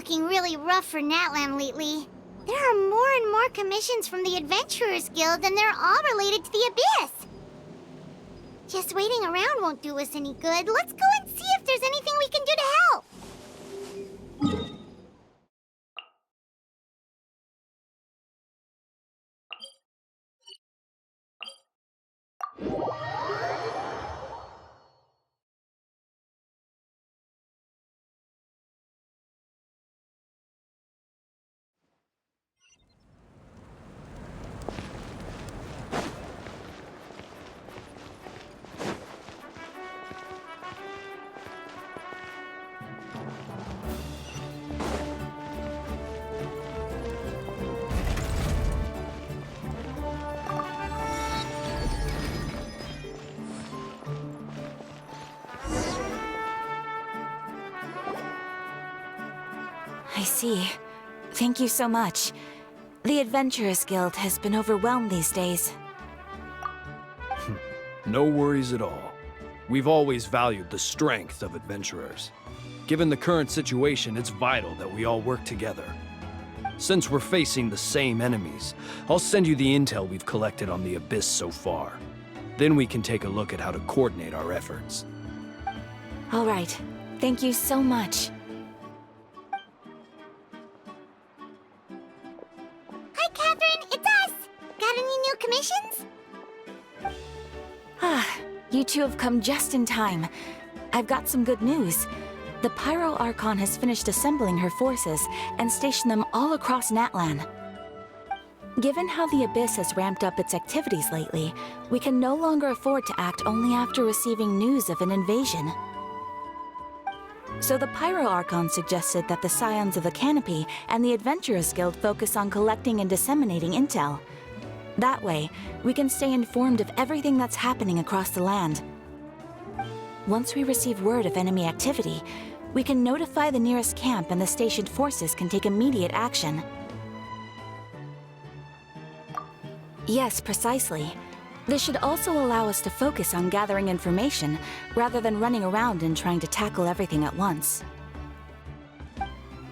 looking really rough for Natlan lately. There are more and more commissions from the Adventurers Guild, and they're all related to the Abyss. Just waiting around won't do us any good. Let's go and see if there's anything we can do to help. I see. Thank you so much. The Adventurers Guild has been overwhelmed these days. No worries at all. We've always valued the strength of adventurers. Given the current situation, it's vital that we all work together. Since we're facing the same enemies, I'll send you the intel we've collected on the Abyss so far. Then we can take a look at how to coordinate our efforts. All right. Thank you so much. Hi, Catherine. It's us. Got any new commissions? You two have come just in time. I've got some good news. The Pyro Archon has finished assembling her forces and stationed them all across Natlan. Given how the Abyss has ramped up its activities lately, we can no longer afford to act only after receiving news of an invasion. So the Pyro Archon suggested that the Scions of the Canopy and the Adventurers Guild focus on collecting and disseminating intel. That way, we can stay informed of everything that's happening across the land. Once we receive word of enemy activity, we can notify the nearest camp and the stationed forces can take immediate action. Yes, precisely. This should also allow us to focus on gathering information, rather than running around and trying to tackle everything at once.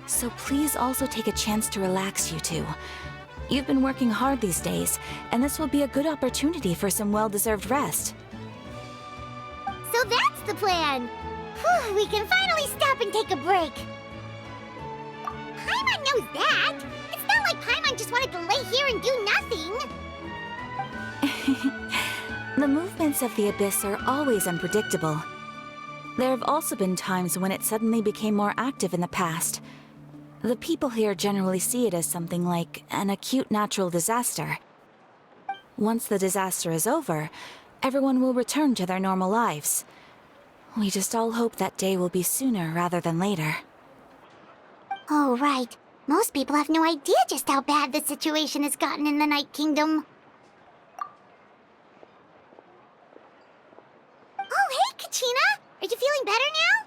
So please also take a chance to relax, you two. You've been working hard these days, and this will be a good opportunity for some well-deserved rest. So that's the plan. Whew, we can finally stop and take a break. Paimon knows that. It's not like Paimon just wanted to lay here and do nothing. The movements of the Abyss are always unpredictable. There have also been times when it suddenly became more active in the past. The people here generally see it as something like an acute natural disaster. Once the disaster is over, everyone will return to their normal lives. We just all hope that day will be sooner rather than later. Oh, right. Most people have no idea just how bad the situation has gotten in the Night Kingdom. Oh, hey, Kachina! Are you feeling better now?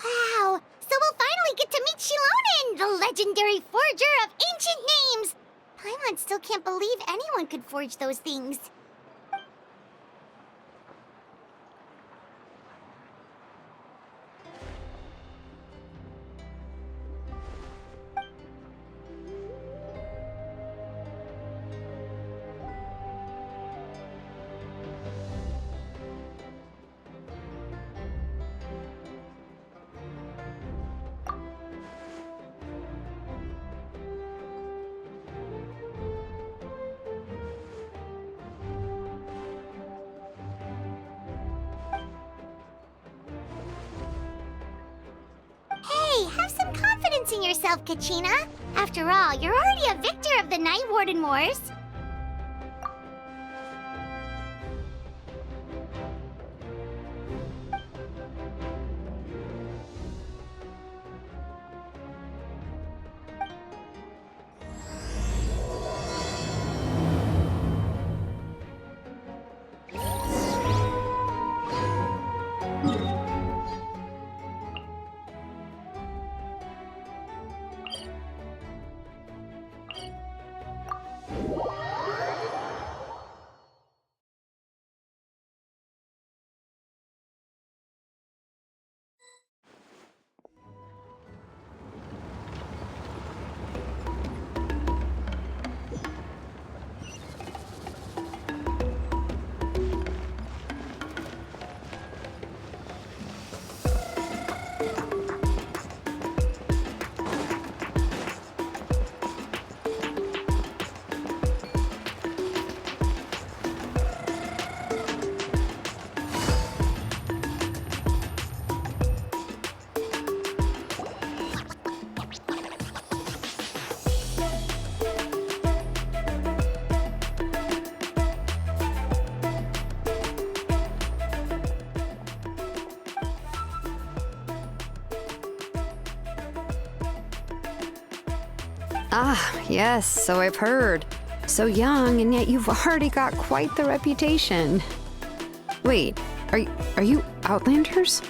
Wow! So we'll finally get to meet Shilonen, the legendary forger of ancient names! Paimon still can't believe anyone could forge those things. Hey, have some confidence in yourself, Kachina. After all, you're already a victor of the Night Warden Wars. Ah, yes, so I've heard. So young, and yet you've already got quite the reputation. Wait, are you Outlanders?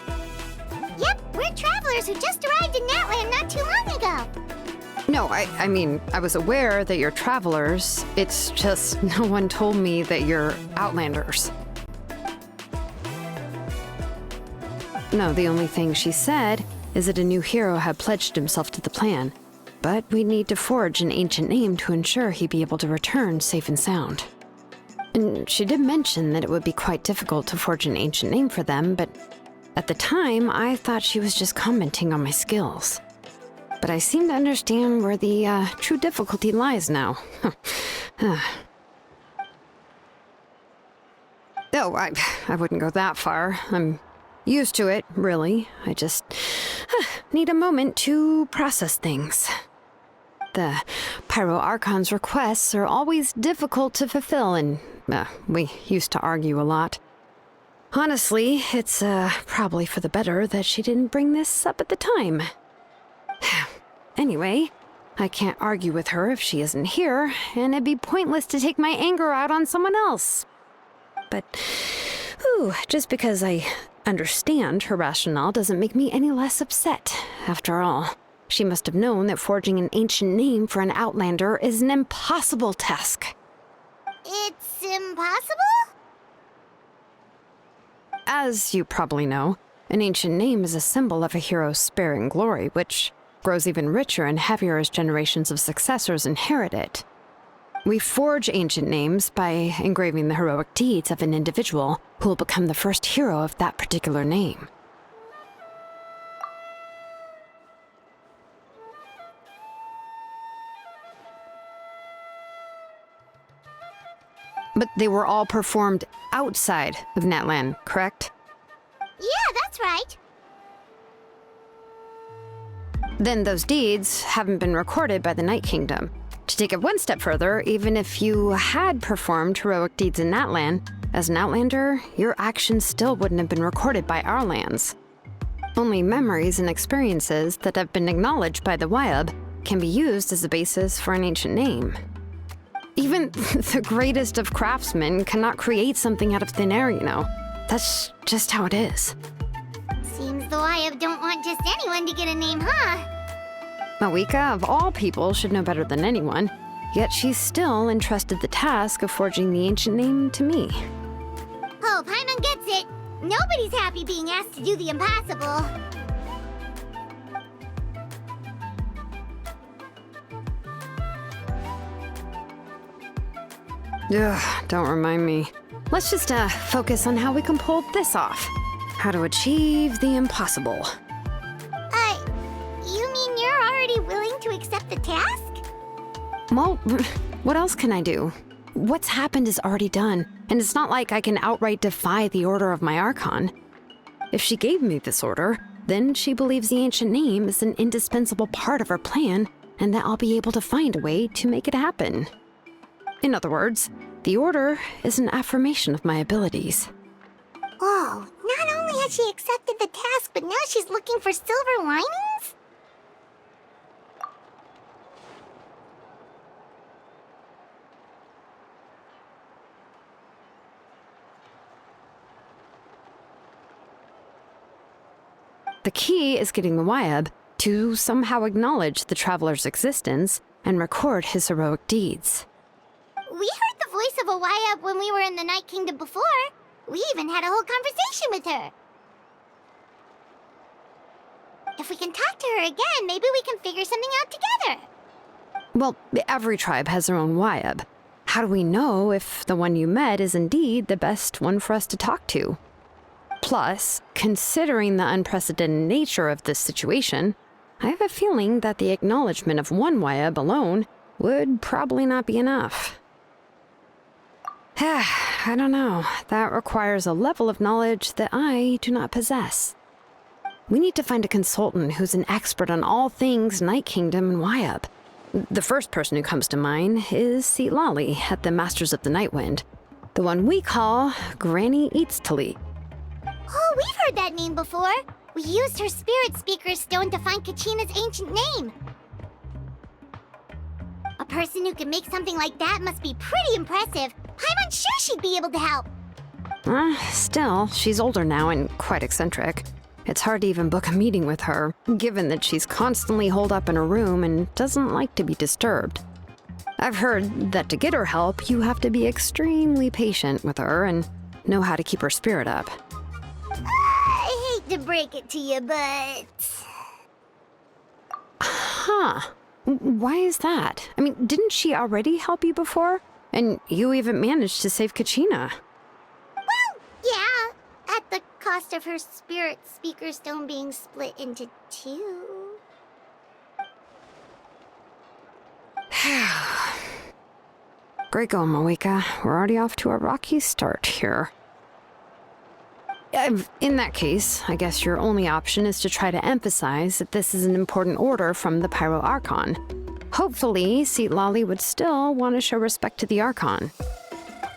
Yep, we're travelers who just arrived in Natlan not too long ago. No, I mean, I was aware that you're travelers. It's just no one told me that you're Outlanders. No, the only thing she said is that a new hero had pledged himself to the plan. But we'd need to forge an ancient name to ensure he'd be able to return safe and sound. And she did mention that it would be quite difficult to forge an ancient name for them, but at the time, I thought she was just commenting on my skills. But I seem to understand where the true difficulty lies now. Oh, I wouldn't go that far. I'm used to it, really. I just need a moment to process things. The Pyro Archon's requests are always difficult to fulfill, and we used to argue a lot. Honestly, it's probably for the better that she didn't bring this up at the time. Anyway, I can't argue with her if she isn't here, and it'd be pointless to take my anger out on someone else. But, just because I understand her rationale doesn't make me any less upset. After all, she must have known that forging an ancient name for an Outlander is an impossible task. It's impossible? As you probably know, an ancient name is a symbol of a hero's spirit and glory, which grows even richer and heavier as generations of successors inherit it. We forge ancient names by engraving the heroic deeds of an individual who will become the first hero of that particular name. But they were all performed outside of Natlan, correct? Yeah, that's right. Then those deeds haven't been recorded by the Night Kingdom. To take it one step further, even if you had performed heroic deeds in Natlan, as an Outlander, your actions still wouldn't have been recorded by our lands. Only memories and experiences that have been acknowledged by the Wyab can be used as a basis for an ancient name. Even the greatest of craftsmen cannot create something out of thin air, you know. That's just how it is. Seems the Wyab don't want just anyone to get a name, huh? Mawika, of all people, should know better than anyone, yet she's still entrusted the task of forging the ancient name to me. Oh, Paimon gets it. Nobody's happy being asked to do the impossible. Ugh, don't remind me. Let's just focus on how we can pull this off. How to achieve the impossible. You mean you're already willing to accept the task? Well, what else can I do? What's happened is already done, and it's not like I can outright defy the order of my Archon. If she gave me this order, then she believes the ancient name is an indispensable part of her plan, and that I'll be able to find a way to make it happen. In other words, the order is an affirmation of my abilities. Whoa, not only has she accepted the task, but now she's looking for silver linings? The key is getting the Wyab to somehow acknowledge the traveler's existence and record his heroic deeds. We heard the voice of a Wyab when we were in the Night Kingdom before. We even had a whole conversation with her. If we can talk to her again, maybe we can figure something out together. Well, every tribe has their own Wyab. How do we know if the one you met is indeed the best one for us to talk to? Plus, considering the unprecedented nature of this situation, I have a feeling that the acknowledgement of one Wyab alone would probably not be enough. I don't know. That requires a level of knowledge that I do not possess. We need to find a consultant who's an expert on all things Night Kingdom and Wyab. The first person who comes to mind is Seatlali at the Masters of the Nightwind, the one we call Granny Eatstali. Oh, we've heard that name before. We used her Spirit Speaker's Stone to find Kachina's ancient name. person who can make something like that must be pretty impressive. I'm unsure she'd be able to help. Still, she's older now and quite eccentric. It's hard to even book a meeting with her, given that she's constantly holed up in her room and doesn't like to be disturbed. I've heard that to get her help, you have to be extremely patient with her and know how to keep her spirit up. I hate to break it to you, but... Huh. Why is that? I mean, didn't she already help you before? And you even managed to save Kachina. Well, yeah, at the cost of her spirit speaker stone being split into two. Great going, Moeka. We're already off to a rocky start here. In that case, I guess your only option is to try to emphasize that this is an important order from the Pyro Archon. Hopefully, Seatlali would still want to show respect to the Archon.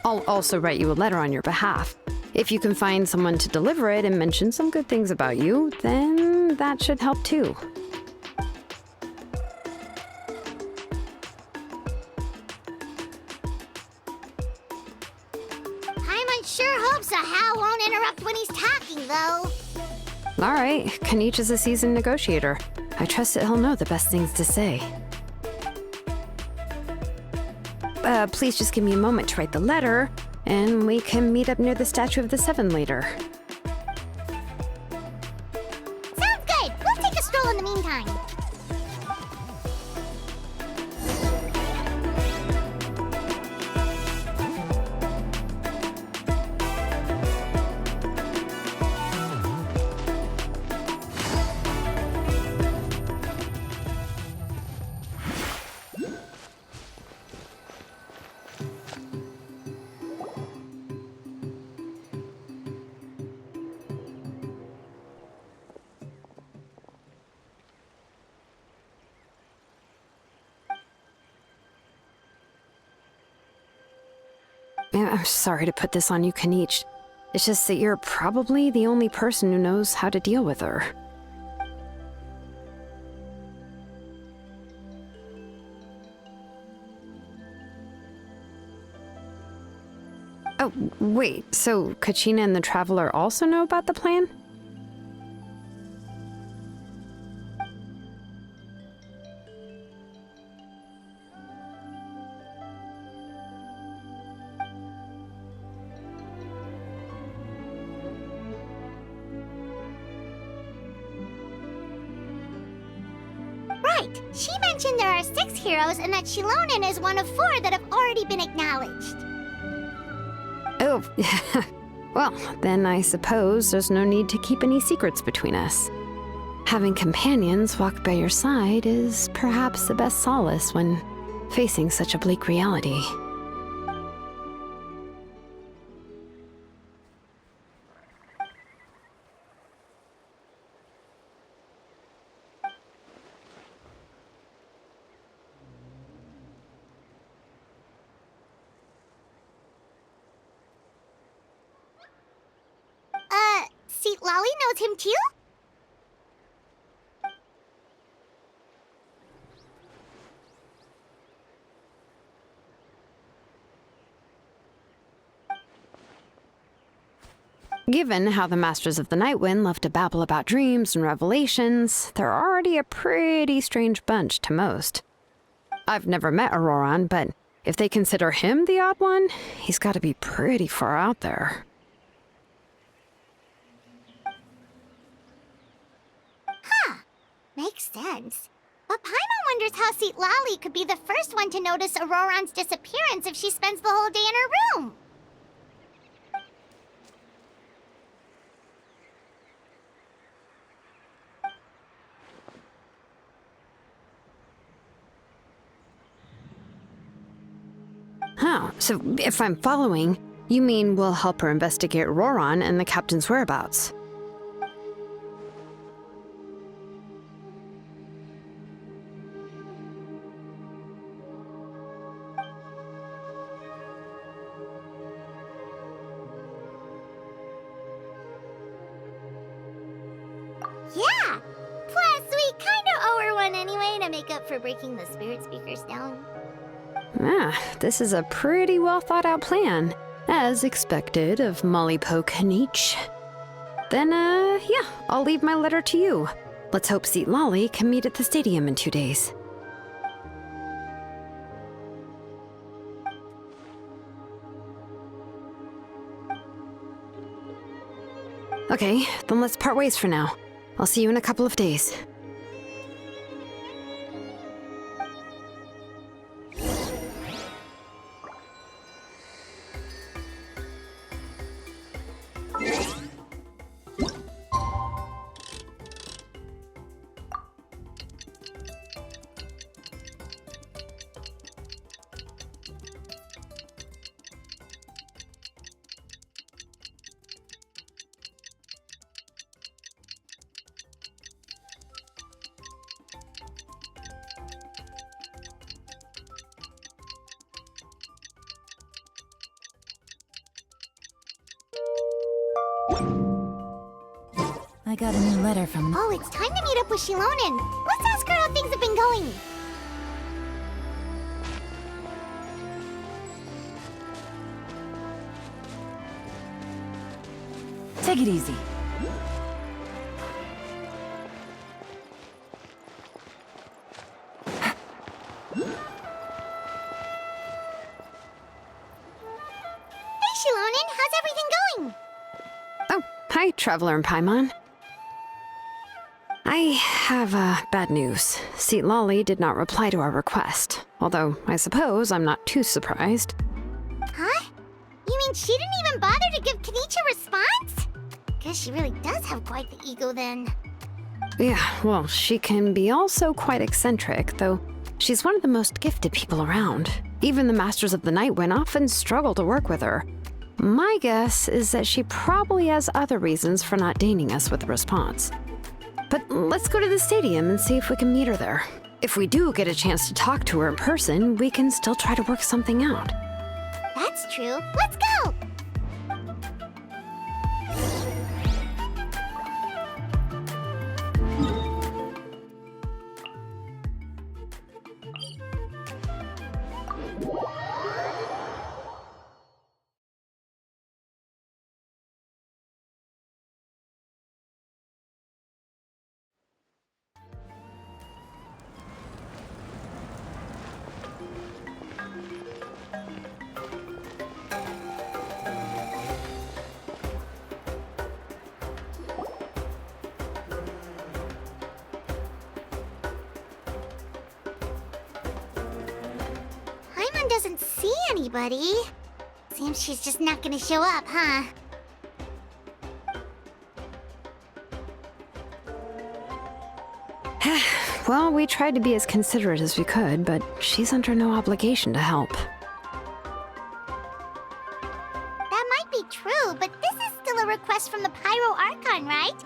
I'll also write you a letter on your behalf. If you can find someone to deliver it and mention some good things about you, then that should help too. Paimon sure hopes Ahau won't interrupt when he's talking, though. All right, Kanich is a seasoned negotiator. I trust that he'll know the best things to say. Please just give me a moment to write the letter, and we can meet up near the Statue of the Seven later. Sounds good. We'll take a stroll in the meantime. I'm sorry to put this on you, Kanich. It's just that you're probably the only person who knows how to deal with her. Oh, wait, so Kachina and the Traveler also know about the plan? Right. She mentioned there are 6 heroes and that Shilonen is one of 4 that have already been acknowledged. Oh, well, then I suppose there's no need to keep any secrets between us. Having companions walk by your side is perhaps the best solace when facing such a bleak reality. Seatlali knows him too? Given how the Masters of the Nightwind love to babble about dreams and revelations, they're already a pretty strange bunch to most. I've never met Auroran, but if they consider him the odd one, he's got to be pretty far out there. Makes sense. But Paimon wonders how Seatlali could be the first one to notice Auroran's disappearance if she spends the whole day in her room. Oh, so if I'm following, you mean we'll help her investigate Auroran and the captain's whereabouts? Yeah! Plus, we kinda owe her one anyway to make up for breaking the spirit speakers down. This is a pretty well thought out plan, as expected of Molly Poke Niche. Then, yeah, I'll leave my letter to you. Let's hope Seat Lolly can meet at the stadium in 2 days. Okay, then let's part ways for now. I'll see you in a couple of days. I got a new letter from... Oh, it's time to meet up with Shilonen. Let's ask her how things have been going. Take it easy. Hey, Shilonen, how's everything going? Oh, hi, Traveler and Paimon. I have, bad news. Seat Lolly did not reply to our request, although I suppose I'm not too surprised. Huh? You mean she didn't even bother to give Kenichi a response? Guess she really does have quite the ego then. Yeah, well, she can be also quite eccentric, though she's one of the most gifted people around. Even the Masters of the Nightwind often struggle to work with her. My guess is that she probably has other reasons for not deigning us with a response. But let's go to the stadium and see if we can meet her there. If we do get a chance to talk to her in person, we can still try to work something out. That's true. Let's go! Paimon doesn't see anybody. Seems she's just not gonna show up, huh? Well, we tried to be as considerate as we could, but she's under no obligation to help. That might be true, but this is still a request from the Pyro Archon, right?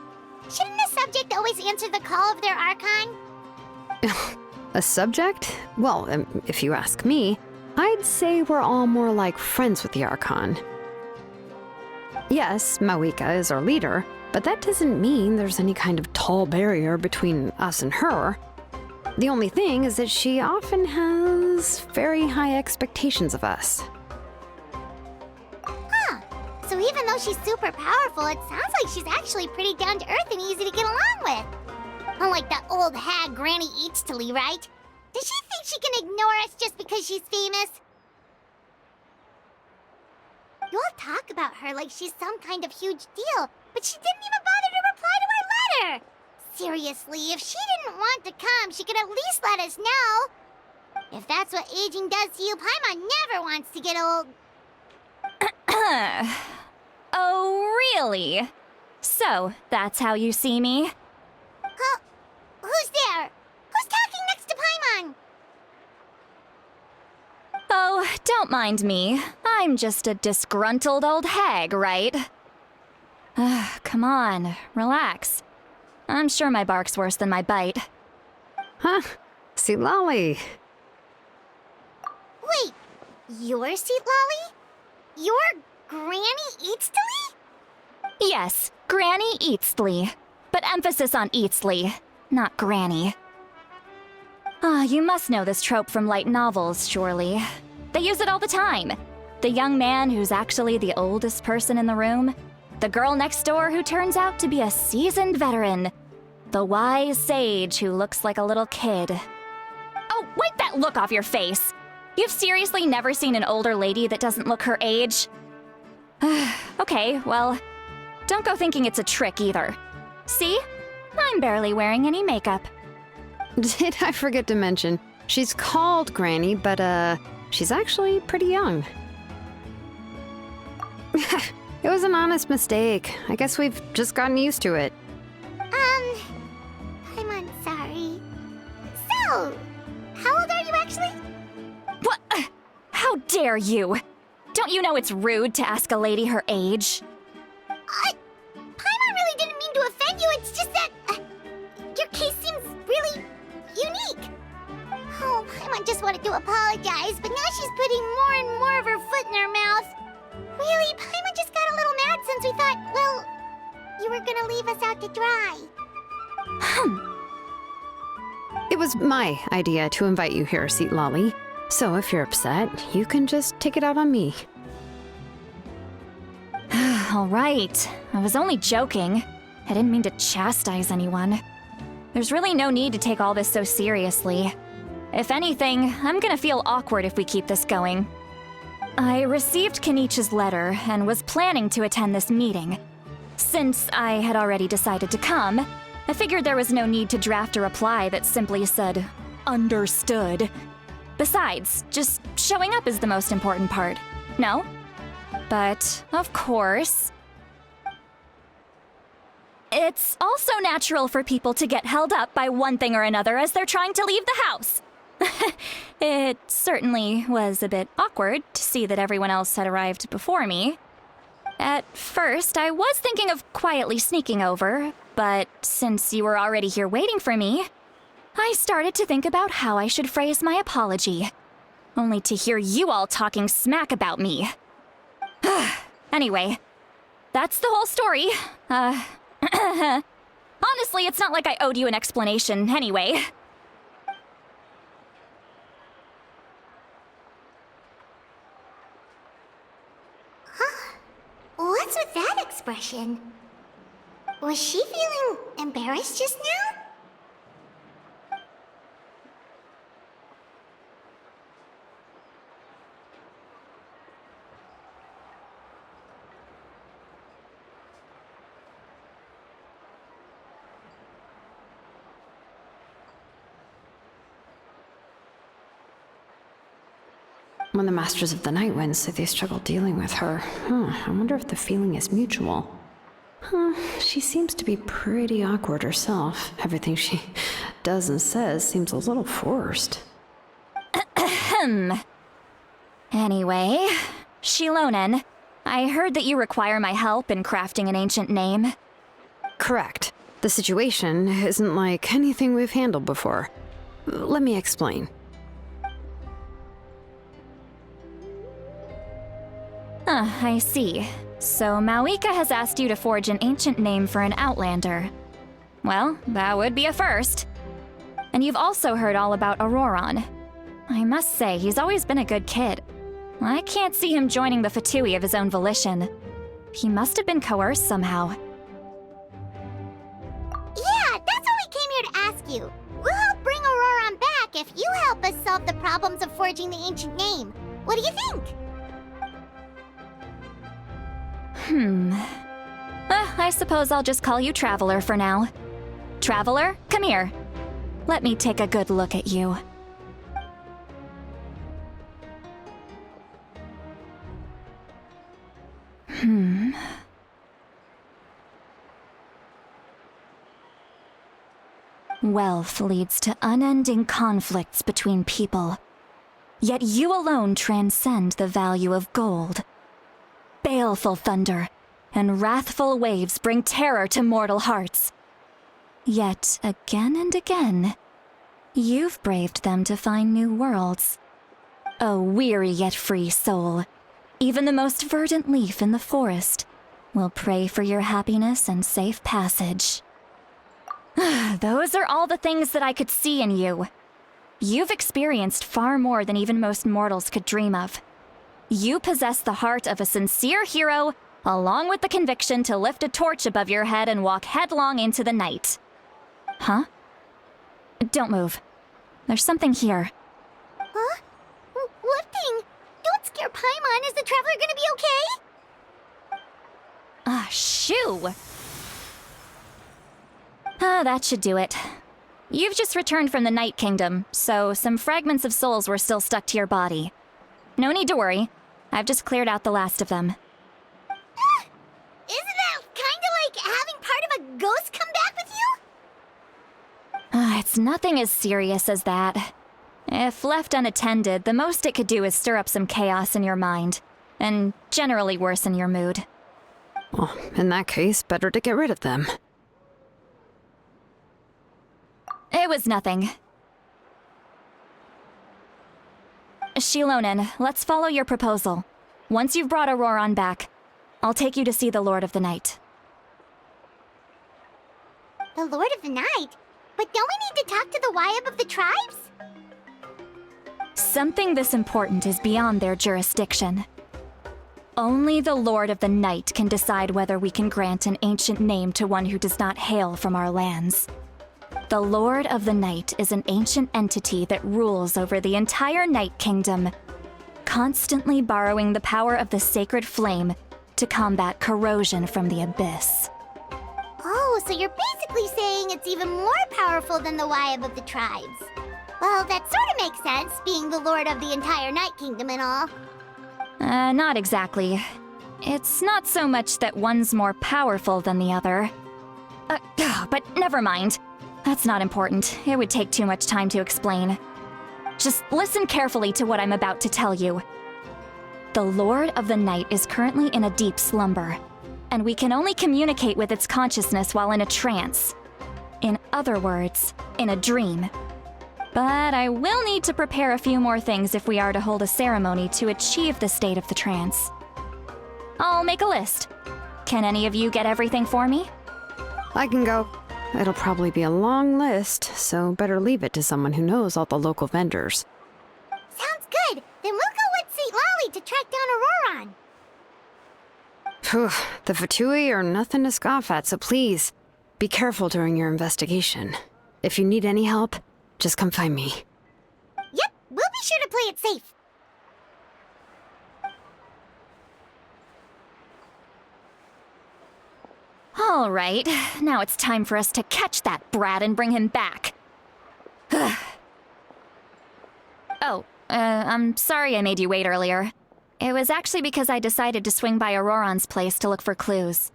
Shouldn't a subject always answer the call of their Archon? A subject? Well, if you ask me, I'd say we're all more like friends with the Archon. Yes, Mawika is our leader, but that doesn't mean there's any kind of tall barrier between us and her. The only thing is that she often has very high expectations of us. Huh. So even though she's super powerful, it sounds like she's actually pretty down to earth and easy to get along with. Unlike that old hag Granny Eatstily, right? Does she think she can ignore us just because she's famous? You all talk about her like she's some kind of huge deal, but she didn't even bother to reply to our letter! Seriously, if she didn't want to come, she could at least let us know. If that's what aging does to you, Paimon never wants to get old. Oh, really? So, that's how you see me? Huh? Who's there? Who's talking next to Paimon? Oh, don't mind me. I'm just a disgruntled old hag, right? Come on, relax. I'm sure my bark's worse than my bite. Huh? Seat Lolly. Wait, you're Seat Lolly? You're Granny Eatstily? Yes, Granny Eatsley. But emphasis on Eatsley, not Granny. Ah, you must know this trope from light novels, surely. They use it all the time. The young man who's actually the oldest person in the room. The girl next door who turns out to be a seasoned veteran. The wise sage who looks like a little kid. Oh, wipe that look off your face! You've seriously never seen an older lady that doesn't look her age? Okay, well, don't go thinking it's a trick either. See? I'm barely wearing any makeup. Did I forget to mention, she's called Granny, but she's actually pretty young. It was an honest mistake. I guess we've just gotten used to it. I'm sorry. So, how old are you actually? What? How dare you? Don't you know it's rude to ask a lady her age? Paimon really didn't mean to offend you, it's just that your case seems really unique. Oh, Paimon just wanted to apologize, but now she's putting more and more of her foot in her mouth. Really, Paimon just got a little mad since we thought, well, you were gonna leave us out to dry. It was my idea to invite you here, Seat Lolly. So if you're upset, you can just take it out on me. All right. I was only joking. I didn't mean to chastise anyone. There's really no need to take all this so seriously. If anything, I'm gonna feel awkward if we keep this going. I received Kenichi's letter and was planning to attend this meeting. Since I had already decided to come, I figured there was no need to draft a reply that simply said, "Understood." Besides, just showing up is the most important part, no? But, of course, it's also natural for people to get held up by one thing or another as they're trying to leave the house. It certainly was a bit awkward to see that everyone else had arrived before me. At first, I was thinking of quietly sneaking over, but since you were already here waiting for me, I started to think about how I should phrase my apology. Only to hear you all talking smack about me. Anyway, that's the whole story. Honestly, it's not like I owed you an explanation anyway. What's with that expression? Was she feeling embarrassed just now? When the Masters of the Night Wind say they struggle dealing with her, I wonder if the feeling is mutual. She seems to be pretty awkward herself. Everything she does and says seems a little forced. Anyway, Shilonen, I heard that you require my help in crafting an ancient name. Correct. The situation isn't like anything we've handled before. Let me explain. I see. So Mauika has asked you to forge an ancient name for an Outlander. Well, that would be a first. And you've also heard all about Auroron. I must say, he's always been a good kid. I can't see him joining the Fatui of his own volition. He must have been coerced somehow. Yeah, that's what we came here to ask you. We'll help bring Auroron back if you help us solve the problems of forging the ancient name. What do you think? I suppose I'll just call you Traveler for now. Traveler, come here. Let me take a good look at you. Wealth leads to unending conflicts between people. Yet you alone transcend the value of gold. Baleful thunder and wrathful waves bring terror to mortal hearts. Yet again and again, you've braved them to find new worlds. O weary yet free soul, even the most verdant leaf in the forest will pray for your happiness and safe passage. Those are all the things that I could see in you. You've experienced far more than even most mortals could dream of. You possess the heart of a sincere hero, along with the conviction to lift a torch above your head and walk headlong into the night. Huh? Don't move. There's something here. Huh? What thing? Don't scare Paimon. Is the traveler gonna be okay? Ah, shoo! Ah, that should do it. You've just returned from the Night Kingdom, so some fragments of souls were still stuck to your body. No need to worry. I've just cleared out the last of them. Isn't that kinda like having part of a ghost come back with you? Ah, it's nothing as serious as that. If left unattended, the most it could do is stir up some chaos in your mind, and generally worsen your mood. Well, in that case, better to get rid of them. It was nothing. Shilonen, let's follow your proposal. Once you've brought Auroran back, I'll take you to see the Lord of the Night. The Lord of the Night? But don't we need to talk to the Wyab of the tribes? Something this important is beyond their jurisdiction. Only the Lord of the Night can decide whether we can grant an ancient name to one who does not hail from our lands. The Lord of the Night is an ancient entity that rules over the entire Night Kingdom, constantly borrowing the power of the sacred flame to combat corrosion from the abyss. Oh, so you're basically saying it's even more powerful than the Wyab of the tribes. Well, that sort of makes sense, being the lord of the entire Night Kingdom and all. Not exactly. It's not so much that one's more powerful than the other. But never mind. That's not important. It would take too much time to explain. Just listen carefully to what I'm about to tell you. The Lord of the Night is currently in a deep slumber, and we can only communicate with its consciousness while in a trance. In other words, in a dream. But I will need to prepare a few more things if we are to hold a ceremony to achieve the state of the trance. I'll make a list. Can any of you get everything for me? I can go. It'll probably be a long list, so better leave it to someone who knows all the local vendors. Sounds good. Then we'll go with St. Lolly to track down Auroran. Phew, the Fatui are nothing to scoff at, so please, be careful during your investigation. If you need any help, just come find me. Yep, we'll be sure to play it safe. All right, now it's time for us to catch that brat and bring him back. I'm sorry I made you wait earlier. It was actually because I decided to swing by Auroran's place to look for clues.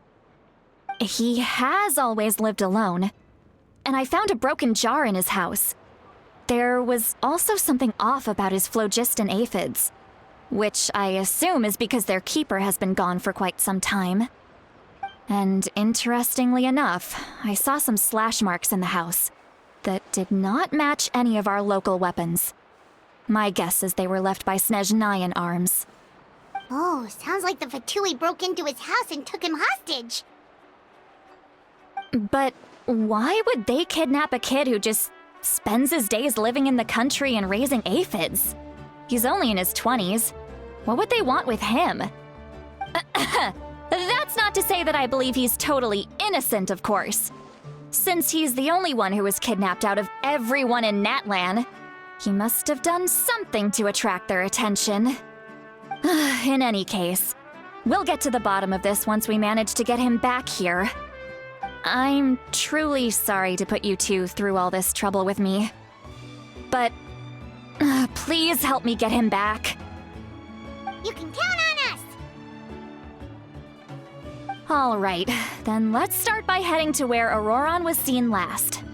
He has always lived alone, and I found a broken jar in his house. There was also something off about his phlogiston aphids, which I assume is because their keeper has been gone for quite some time. And interestingly enough, I saw some slash marks in the house that did not match any of our local weapons. My guess is they were left by Snezhnayan arms. Oh, sounds like the Fatui broke into his house and took him hostage. But why would they kidnap a kid who just spends his days living in the country and raising aphids? He's only in his 20s. What would they want with him? That's not to say that I believe he's totally innocent, of course. Since he's the only one who was kidnapped out of everyone in Natlan, he must have done something to attract their attention. In any case, we'll get to the bottom of this once we manage to get him back here. I'm truly sorry to put you two through all this trouble with me. But please help me get him back. You can count on us! All right, then let's start by heading to where Auroran was seen last.